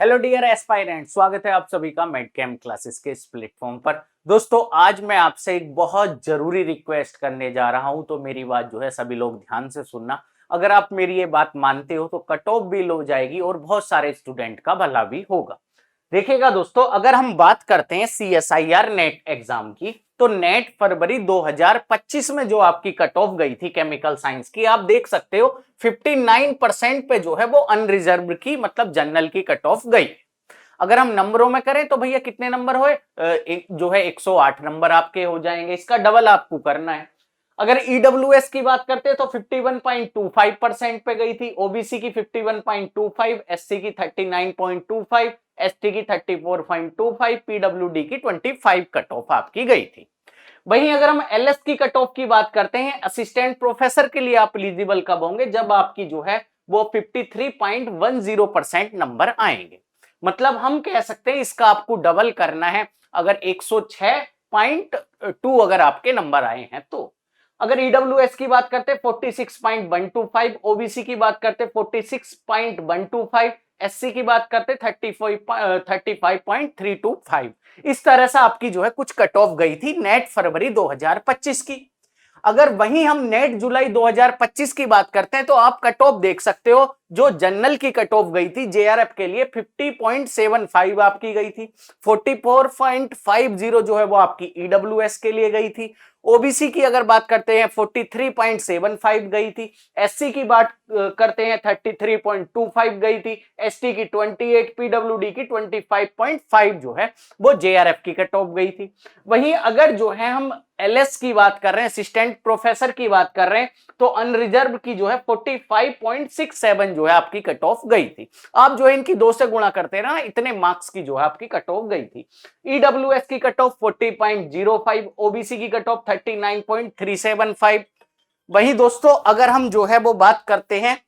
Hello dear aspirant, स्वागत है आप सभी का मेडकेम क्लासेस के इस प्लेटफॉर्म पर। दोस्तों आज मैं आपसे एक बहुत जरूरी रिक्वेस्ट करने जा रहा हूं, तो मेरी बात जो है सभी लोग ध्यान से सुनना। अगर आप मेरी ये बात मानते हो तो कट ऑफ भी लो जाएगी और बहुत सारे स्टूडेंट का भला भी होगा। देखिएगा दोस्तों, अगर हम बात करते हैं CSIR नेट एग्जाम की, तो नेट फरवरी 2025 में जो आपकी कट ऑफ गई थी केमिकल साइंस की, आप देख सकते हो 59% पे जो है वो अनरिजर्व की मतलब जनरल की कट ऑफ गई। अगर हम नंबरों में करें तो भैया कितने नंबर हुए, जो है 108 नंबर आपके हो जाएंगे। इसका डबल आपको करना है। अगर ईडब्ल्यूएस की बात करते हैं तो 51.25% पे गई थी, ओबीसी की 51.25, एससी की 39.25, एसटी की 34.25, पीडब्ल्यूडी की 25 कट ऑफ आपकी गई थी। वहीं अगर हम एलएस की कट ऑफ की बात करते हैं, असिस्टेंट प्रोफेसर के लिए आप एलिजिबल कब होंगे, जब आपकी जो है वो 53.10% नंबर आएंगे। मतलब हम कह सकते हैं इसका आपको डबल करना है। अगर 106.2 अगर आपके नंबर आए हैं तो। अगर ईडब्ल्यूएस की बात करते हैं 46.125, ओबीसी की बात करते 46.125, एससी की बात करते 35.325। इस तरह से आपकी जो है कुछ कट ऑफ गई थी नेट फरवरी 2025 की। अगर वहीं हम नेट जुलाई 2025 की बात करते हैं तो आप कट ऑफ देख सकते हो, जो जनरल की कट ऑफ गई थी जेआरएफ के लिए 50.75 आपकी गई थी, 44.50 जो है वो आपकी ईडब्ल्यूएस के लिए गई थी। ओबीसी की अगर बात करते हैं 43.75 गई थी, एससी की बात करते हैं 33.25 गई थी, एसटी की 28, पीडब्ल्यूडी की 25.5 जो है वो जेआरएफ की कट ऑफ गई थी। वहीं अगर जो है हम एलएस की बात कर रहे हैं, असिस्टेंट प्रोफेसर की बात कर रहे हैं, तो अनरिजर्व की जो है 45.67 जो है आपकी कट ऑफ गई थी। आप जो है इनकी 2 से गुणा करते हैं ना, इतने मार्क्स की जो है आपकी कट ऑफ गई थी। ईडब्ल्यूएस की कट ऑफ 40.05, ओबीसी की कट ऑफ 39.375। वही दोस्तों अगर हम जो है वो बात करते हैं,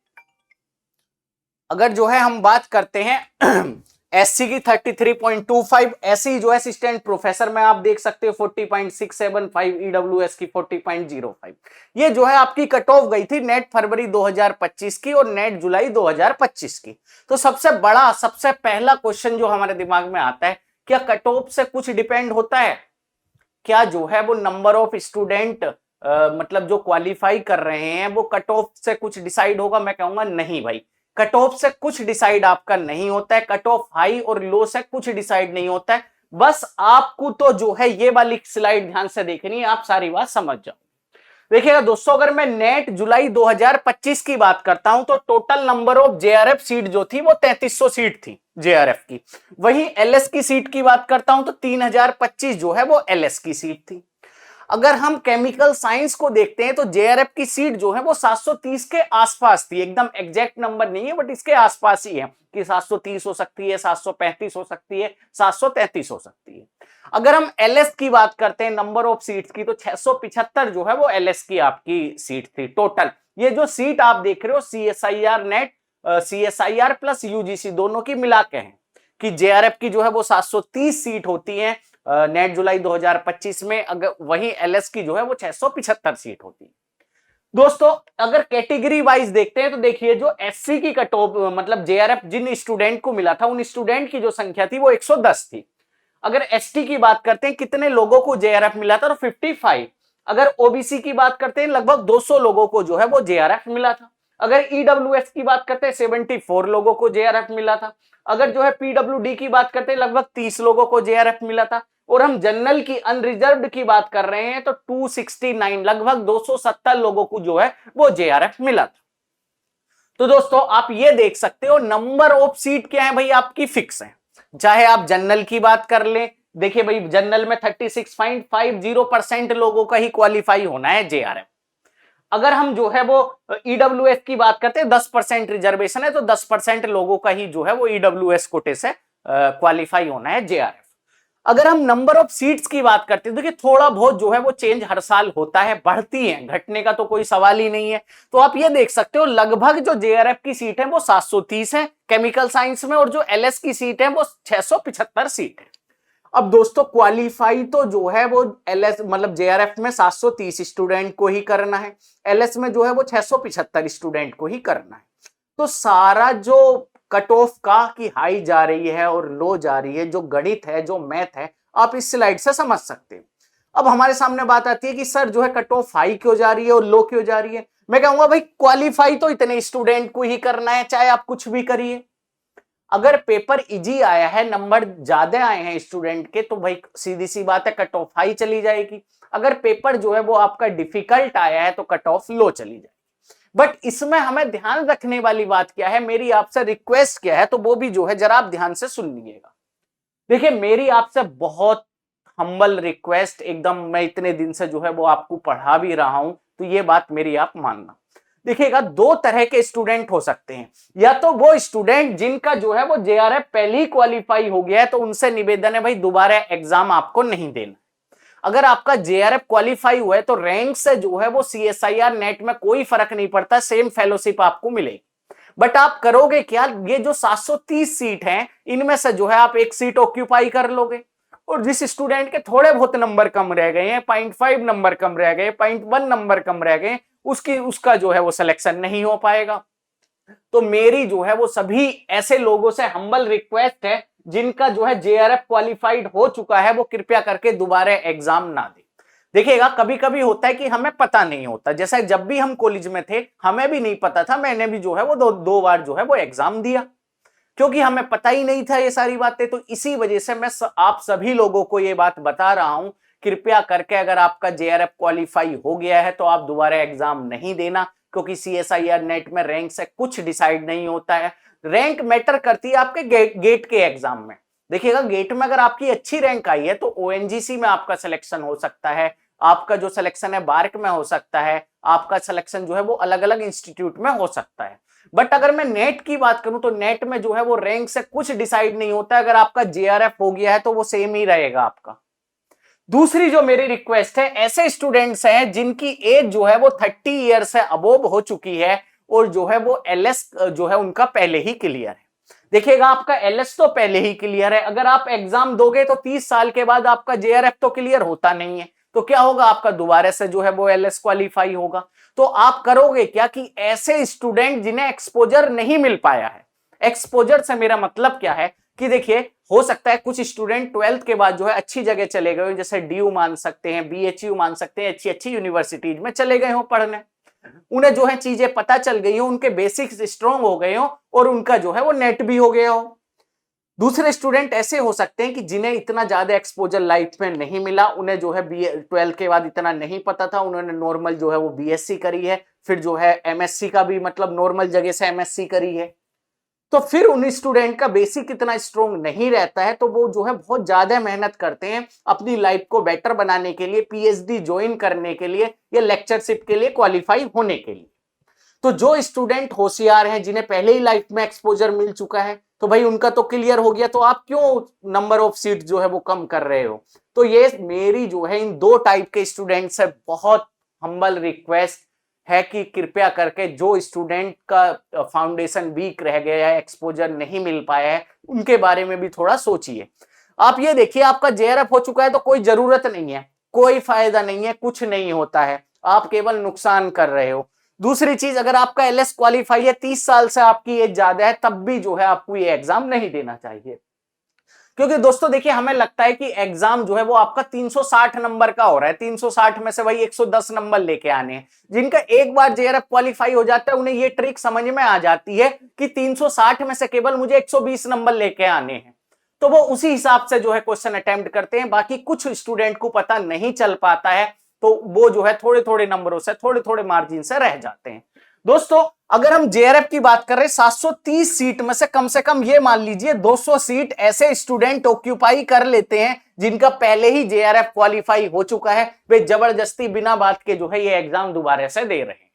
अगर जो है हम बात करते हैं एससी की 33.25, ऐसी जो है असिस्टेंट प्रोफेसर में आप देख सकते हो 40.675, ईडब्ल्यूएस की 40.05। ये जो है आपकी कट ऑफ गई थी नेट फरवरी 2025 की और नेट जुलाई 2025 की। तो सबसे बड़ा सबसे पहला क्वेश्चन जो हमारे दिमाग में आता है, क्या कट ऑफ से कुछ डिपेंड होता है? क्या जो है वो नंबर ऑफ स्टूडेंट मतलब जो क्वालिफाई कर रहे हैं वो कट ऑफ से कुछ डिसाइड होगा? मैं कहूंगा नहीं भाई, कट ऑफ से कुछ डिसाइड आपका नहीं होता है। कट ऑफ हाई और लो से कुछ डिसाइड नहीं होता है। बस आपको तो जो है ये वाली स्लाइड ध्यान से देखनी है, आप सारी बात समझ जाओ। देखिएगा दोस्तों, अगर मैं नेट जुलाई 2025 की बात करता हूं तो total number of JRF seat जो थी वो 3300 सीट थी जेआरएफ की। वहीं एलएस की सीट की बात करता हूं तो 3025 जो है वो एलएस की सीट थी। अगर हम केमिकल साइंस को देखते हैं तो जेआरएफ की सीट जो है वो 730 के आसपास थी। एकदम एग्जैक्ट नंबर नहीं है बट इसके आसपास ही है कि 730 हो सकती है, 735 हो सकती है, 733 हो सकती है। अगर हम एलएस की बात करते हैं नंबर ऑफ सीट्स की, तो 675 जो है वो एलएस की आपकी सीट थी टोटल। ये जो सीट आप देख रहे हो CSIR net, CSIR plus UGC दोनों की मिला के हैं कि जेआरएफ की जो है वो 730 सीट होती है नेट जुलाई 2025 में। अगर वही एलएस की जो है वो 675 सीट होती है। दोस्तों अगर कैटेगरी वाइज देखते हैं तो देखिए, जो एससी की कट ऑफ मतलब जेआरएफ जिन स्टूडेंट को मिला था उन स्टूडेंट की जो संख्या थी वो 110 थी। अगर एसटी की बात करते हैं कितने लोगों को जेआरएफ मिला था, तो 55। अगर ओबीसी की बात करते हैं लगभग 200 लोगों को जो है वो जेआरएफ मिला था। अगर ईडब्ल्यूएस की बात करते हैं 74 लोगों को जेआरएफ मिला था। अगर जो है पीडब्ल्यूडी की बात करते हैं लगभग 30 लोगों को जेआरएफ मिला था। और हम जनरल की अनरिजर्व्ड की बात कर रहे हैं तो 269 लगभग 270 लोगों को जो है वो जेआरएफ मिला था। तो दोस्तों आप ये देख सकते हो नंबर ऑफ सीट क्या है भाई आपकी फिक्स है, चाहे आप जनरल की बात कर ले। देखिए भाई जनरल में 36.50% लोगों का ही क्वालिफाई होना है जेआरएफ। अगर हम जो है वो ईडब्ल्यूएस की बात करते हैं 10% रिजर्वेशन है, तो 10% लोगों का ही जो है वो ईडब्ल्यूएस कोटे से क्वालिफाई होना है जेआरएफ। अगर हम नंबर ऑफ सीट्स की बात करते हैं, देखिए थोड़ा बहुत जो है वो चेंज हर साल होता है, बढ़ती है, घटने का तो कोई सवाल ही नहीं है। तो आप ये देख सकते हो लगभग जो जेआरएफ की सीट है वो 730 है केमिकल साइंस में, और जो एलएस की सीट है वो 675 सीट है। अब दोस्तों क्वालिफाई तो जो है वो एलएस मतलब जेआरएफ में 730 स्टूडेंट को ही करना है, एलएस में जो है वो 675 स्टूडेंट को ही करना है। तो सारा जो कट ऑफ का कि हाई जा रही है और लो जा रही है, जो गणित है, जो मैथ है, आप इस स्लाइड से समझ सकते हैं। अब हमारे सामने बात आती है कि सर जो है कट ऑफ हाई क्यों जा रही है और लो क्यों जा रही है। मैं कहूंगा भाई क्वालिफाई तो इतने स्टूडेंट को ही करना है, चाहे आप कुछ भी करिए। अगर पेपर इजी आया है, नंबर ज्यादा आए हैं स्टूडेंट के, तो भाई सीधी सी बात है कट ऑफ हाई चली जाएगी। अगर पेपर जो है वो आपका डिफिकल्ट आया है तो कट ऑफ लो चली जाएगी। बट इसमें हमें ध्यान रखने वाली बात क्या है, मेरी आपसे रिक्वेस्ट क्या है, तो वो भी जो है जरा आप ध्यान से सुन लीजिएगा। देखिए मेरी आपसे बहुत हम्बल रिक्वेस्ट, एकदम मैं इतने दिन से जो है वो आपको पढ़ा भी रहा हूं, तो ये बात मेरी आप मानना। देखिएगा दो तरह के स्टूडेंट हो सकते हैं, या तो वो स्टूडेंट जिनका जो है वो जेआरएफ पहले ही क्वालिफाई हो गया है, तो उनसे निवेदन है भाई दोबारा एग्जाम आपको नहीं देना। अगर आपका जेआरएफ क्वालिफाई हुआ है तो रैंक से जो है वो सीएसआईआर नेट में कोई फर्क नहीं पड़ता, सेम फेलोशिप आपको मिलेगी। बट आप करोगे क्या, ये जो 730 सीट हैं इनमें से जो है आप एक सीट ऑक्यूपाई कर लोगे, और जिस स्टूडेंट के थोड़े बहुत नंबर कम रह गए हैं, 0.5 नंबर कम रह गए, 0.1 नंबर कम रह गए, उसका जो है वो सिलेक्शन नहीं हो पाएगा। तो मेरी जो है वो सभी ऐसे लोगों से हम्बल रिक्वेस्ट है जिनका जो है जेआरएफ क्वालिफाइड हो चुका है, वो कृपया करके दोबारा एग्जाम ना दे। देखिएगा कभी कभी होता है कि हमें पता नहीं होता, जैसे जब भी हम कॉलेज में थे हमें भी नहीं पता था, मैंने भी जो है वो दो बार जो है वो एग्जाम दिया, क्योंकि हमें पता ही नहीं था ये सारी बातें। तो इसी वजह से मैं आप सभी लोगों को ये बात बता रहा हूं, कृपया करके अगर आपका जेआरएफ क्वालिफाई हो गया है तो आप दोबारा एग्जाम नहीं देना, क्योंकि सीएसआईआर नेट में रैंक से कुछ डिसाइड नहीं होता है। रैंक मैटर करती है आपके गेट के एग्जाम में। देखिएगा गेट में अगर आपकी अच्छी रैंक आई है तो ओएनजीसी में आपका सिलेक्शन हो सकता है, आपका जो सिलेक्शन है बार्क में हो सकता है, आपका सिलेक्शन जो है वो अलग अलग इंस्टीट्यूट में हो सकता है। बट अगर मैं नेट की बात करूं तो नेट में जो है वो रैंक से कुछ डिसाइड नहीं होता है, अगर आपका जेआरएफ हो गया है तो वो सेम ही रहेगा आपका। दूसरी जो मेरी रिक्वेस्ट है, ऐसे स्टूडेंट्स हैं जिनकी एज जो है वो 30 ईयर से अबोव हो चुकी है और जो है वो एलएस जो है उनका पहले ही क्लियर है। देखिएगा आपका एलएस तो पहले ही क्लियर है, अगर आप एग्जाम दोगे तो 30 साल के बाद आपका जेआरएफ तो क्लियर होता नहीं है, तो क्या होगा, आपका दोबारा से जो है वो एलएस क्वालिफाई होगा। तो आप करोगे क्या कि ऐसे स्टूडेंट जिन्हें एक्सपोजर नहीं मिल पाया है, एक्सपोजर से मेरा मतलब क्या है कि देखिए हो सकता है कुछ स्टूडेंट 12th के बाद जो है अच्छी जगह चले गए, जैसे डीयू मान सकते हैं, बीएचयू मान सकते हैं, अच्छी अच्छी यूनिवर्सिटीज में चले गए हो पढ़ने, उन्हें जो है चीजें पता चल गई हो, उनके बेसिक्स स्ट्रॉन्ग हो गए हो और उनका जो है वो नेट भी हो गया हो। दूसरे स्टूडेंट ऐसे हो सकते हैं कि जिन्हें इतना ज्यादा एक्सपोजर लाइफ में नहीं मिला, उन्हें जो है 12th के बाद इतना नहीं पता था, उन्होंने नॉर्मल जो है वो बीएससी करी है, फिर जो है एमएससी का भी मतलब नॉर्मल जगह से एमएससी करी है। तो फिर उन स्टूडेंट का बेसिक इतना स्ट्रॉन्ग नहीं रहता है, तो वो जो है बहुत ज्यादा मेहनत करते हैं अपनी लाइफ को बेटर बनाने के लिए, पीएचडी ज्वाइन करने के लिए या लेक्चरशिप के लिए क्वालिफाई होने के लिए। तो जो स्टूडेंट होशियार हैं, जिन्हें पहले ही लाइफ में एक्सपोजर मिल चुका है, तो भाई उनका तो क्लियर हो गया, तो आप क्यों नंबर ऑफ सीट जो है वो कम कर रहे हो। तो ये मेरी जो है इन दो टाइप के स्टूडेंट से बहुत हम्बल रिक्वेस्ट है कि कृपया करके जो स्टूडेंट का फाउंडेशन वीक रह गया है, एक्सपोजर नहीं मिल पाया है, उनके बारे में भी थोड़ा सोचिए। आप ये देखिए आपका जेआरएफ हो चुका है तो कोई जरूरत नहीं है, कोई फायदा नहीं है, कुछ नहीं होता है, आप केवल नुकसान कर रहे हो। दूसरी चीज, अगर आपका एलएस क्वालिफाई है, 30 साल से आपकी एज ज्यादा है, तब भी जो है आपको ये एग्जाम नहीं देना चाहिए। क्योंकि दोस्तों देखिए हमें लगता है कि एग्जाम जो है वो आपका 360 नंबर का हो रहा है, 360 में से वही 110 नंबर लेके आने हैं। जिनका एक बार जेआरएफ क्वालिफाई हो जाता है उन्हें ये ट्रिक समझ में आ जाती है कि 360 में से केवल मुझे 120 नंबर लेके आने हैं, तो वो उसी हिसाब से जो है क्वेश्चन अटेम्प्ट करते हैं। बाकी कुछ स्टूडेंट को पता नहीं चल पाता है, तो वो जो है थोड़े थोड़े नंबरों से, थोड़े थोड़े मार्जिन से रह जाते हैं। दोस्तों अगर हम जेआरएफ की बात कर रहे हैं, 730 सीट में से कम ये मान लीजिए 200 सीट ऐसे स्टूडेंट ऑक्यूपाई कर लेते हैं जिनका पहले ही जेआरएफ क्वालिफाई हो चुका है, वे जबरदस्ती बिना बात के जो है ये एग्जाम दोबारा से दे रहे हैं।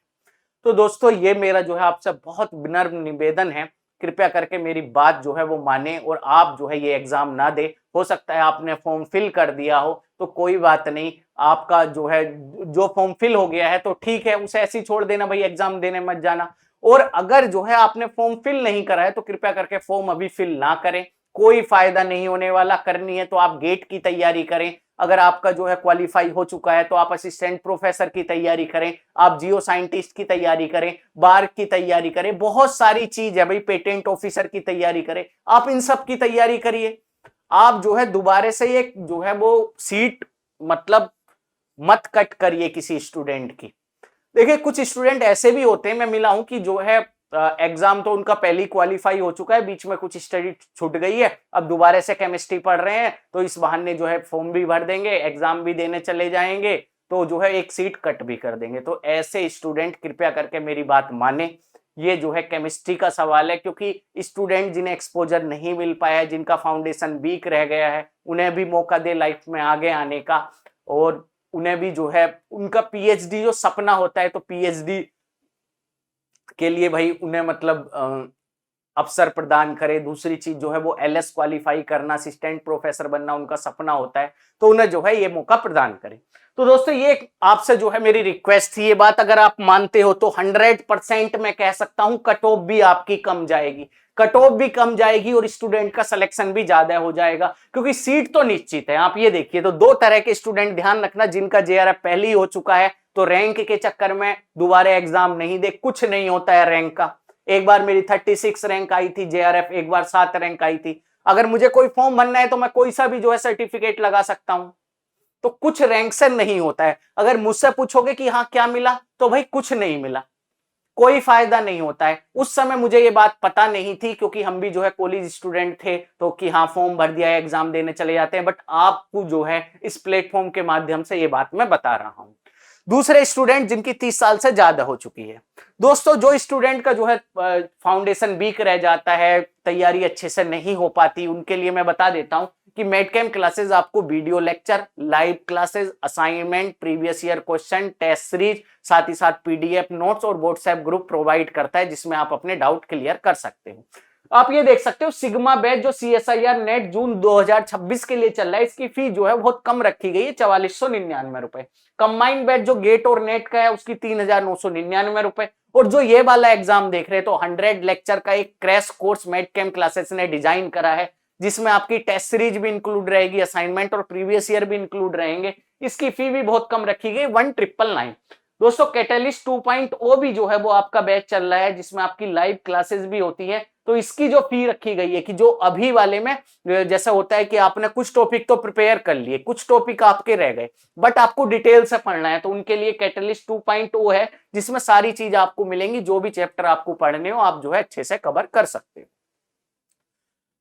तो दोस्तों ये मेरा जो है आपसे बहुत विनम्र निवेदन है, कृपया करके मेरी बात जो है वो माने और आप जो है ये एग्जाम ना दे। हो सकता है आपने फॉर्म फिल कर दिया हो तो कोई बात नहीं, आपका जो है जो फॉर्म फिल हो गया है तो ठीक है, उसे ऐसे ही छोड़ देना, भाई एग्जाम देने मत जाना। और अगर जो है आपने फॉर्म फिल नहीं करा है तो कृपया करके फॉर्म अभी फिल ना करें, कोई फायदा नहीं होने वाला। करनी है तो आप गेट की तैयारी करें, अगर आपका जो है क्वालिफाई हो चुका है तो आप असिस्टेंट प्रोफेसर की तैयारी करें, आप जियो साइंटिस्ट की तैयारी करें, बार की तैयारी करें, बहुत सारी चीज है भाई, पेटेंट ऑफिसर की तैयारी करें, आप इन सब की तैयारी करिए। आप जो है दोबारा से एक जो है वो सीट मतलब मत कट करिए किसी स्टूडेंट की। देखिए कुछ स्टूडेंट ऐसे भी होते हैं, मैं मिला हूं कि जो है एग्जाम तो उनका पहले ही क्वालिफाई हो चुका है, बीच में कुछ स्टडी छूट गई है, अब दोबारा से केमिस्ट्री पढ़ रहे हैं, तो इस बहाने जो है फॉर्म भी भर देंगे, एग्जाम भी देने चले जाएंगे, तो जो है एक सीट कट भी कर देंगे। तो ऐसे स्टूडेंट कृपया करके मेरी बात माने, ये जो है केमिस्ट्री का सवाल है, क्योंकि स्टूडेंट जिन्हें एक्सपोजर नहीं मिल पाया है, जिनका फाउंडेशन वीक रह गया है, उन्हें भी मौका दे लाइफ में आगे आने का, और उन्हें भी जो है उनका पीएचडी जो सपना होता है, तो पीएचडी के लिए भाई उन्हें मतलब अवसर प्रदान करे। दूसरी चीज जो है वो एलएस क्वालिफाई करना, असिस्टेंट प्रोफेसर बनना उनका सपना होता है, तो उन्हें जो है ये मौका प्रदान करे। तो दोस्तों ये आपसे जो है मेरी रिक्वेस्ट थी, ये बात अगर आप मानते हो तो 100% मैं कह सकता हूं कट ऑफ भी आपकी कम जाएगी, कट ऑफ भी कम जाएगी और स्टूडेंट का सिलेक्शन भी ज्यादा हो जाएगा, क्योंकि सीट तो निश्चित है। आप ये देखिए, तो दो तरह के स्टूडेंट ध्यान रखना, जिनका जेआरएफ पहले ही हो चुका है तो रैंक के चक्कर में दोबारा एग्जाम नहीं दे, कुछ नहीं होता है रैंक का। एक बार मेरी 36 रैंक आई थी जेआरएफ, एक बार 7 रैंक आई थी। अगर मुझे कोई फॉर्म भरना है तो मैं कोई सा भी जो है सर्टिफिकेट लगा सकता हूं, तो कुछ रैंक से नहीं होता है। अगर मुझसे पूछोगे कि हाँ क्या मिला, तो भाई कुछ नहीं मिला, कोई फायदा नहीं होता है। उस समय मुझे ये बात पता नहीं थी, क्योंकि हम भी जो है कॉलेज स्टूडेंट थे, तो कि हाँ फॉर्म भर दिया है, एग्जाम देने चले जाते हैं, बट आपको जो है इस प्लेटफॉर्म के माध्यम से ये बात मैं बता रहा हूं। दूसरे स्टूडेंट जिनकी 30 साल से ज्यादा हो चुकी है, दोस्तों जो स्टूडेंट का जो है फाउंडेशन वीक रह जाता है, तैयारी अच्छे से नहीं हो पाती, उनके लिए मैं बता देता हूं कि मेडकेम क्लासेस आपको video lecture, live classes, assignment, previous year question, test series, साथ ही साथ पीडीएफ नोट्स और व्हाट्सएप ग्रुप प्रोवाइड करता है, जिसमें आप अपने डाउट क्लियर कर सकते हो। आप ये देख सकते हो सिग्मा बैच जो CSIR नेट जून 2026 के लिए चल रहा है, इसकी फी जो है बहुत कम रखी गई है, 4499 रुपए। कंबाइंड बैच जो गेट और नेट का है उसकी 3999 रुपए। और जो ये वाला एग्जाम देख रहे हैं, तो 100 लेक्चर का एक क्रैश कोर्स मेडकेम क्लासेस ने डिजाइन करा है, जिसमें आपकी टेस्ट सीरीज भी इंक्लूड रहेगी, असाइनमेंट और प्रीवियस ईयर भी इंक्लूड रहेंगे। इसकी फी भी बहुत कम रखी गई, 1999। दोस्तों कैटलिस्ट 2.0 भी जो है वो आपका बैच चल रहा है, जिसमें आपकी लाइव क्लासेस भी होती है। तो इसकी जो फी रखी गई है कि जो अभी वाले में जैसा होता है कि आपने कुछ टॉपिक तो प्रिपेयर कर लिए, कुछ टॉपिक आपके रह गए, बट आपको डिटेल से पढ़ना है, तो उनके लिए कैटलिस्ट 2.0 है, जिसमें सारी चीज आपको मिलेंगी, जो भी चैप्टर आपको पढ़ने हो आप जो है अच्छे से कवर कर सकते हो।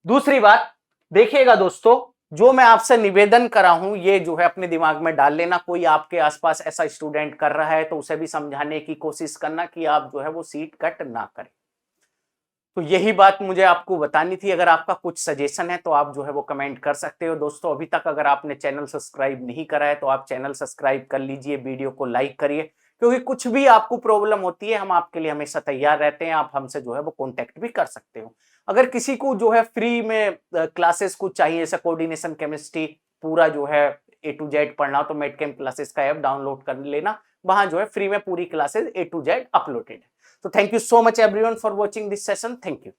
दूसरी बात देखिएगा दोस्तों, जो मैं आपसे निवेदन करा हूं ये जो है अपने दिमाग में डाल लेना। कोई आपके आसपास ऐसा स्टूडेंट कर रहा है तो उसे भी समझाने की कोशिश करना कि आप जो है वो सीट कट ना करें। तो यही बात मुझे आपको बतानी थी। अगर आपका कुछ सजेशन है तो आप जो है वो कमेंट कर सकते हो। दोस्तों अभी तक अगर आपने चैनल सब्सक्राइब नहीं करा है तो आप चैनल सब्सक्राइब कर लीजिए, वीडियो को लाइक करिए, क्योंकि कुछ भी आपको प्रॉब्लम होती है हम आपके लिए हमेशा तैयार रहते हैं। आप हमसे जो है वो कॉन्टेक्ट भी कर सकते हो। अगर किसी को जो है फ्री में क्लासेस कुछ चाहिए, जैसे कोऑर्डिनेशन केमिस्ट्री पूरा जो है A to Z पढ़ना, तो मेडकेम क्लासेस का ऐप डाउनलोड कर लेना, वहां जो है फ्री में पूरी classes A to Z uploaded है। So thank you so much everyone for watching this session. Thank you.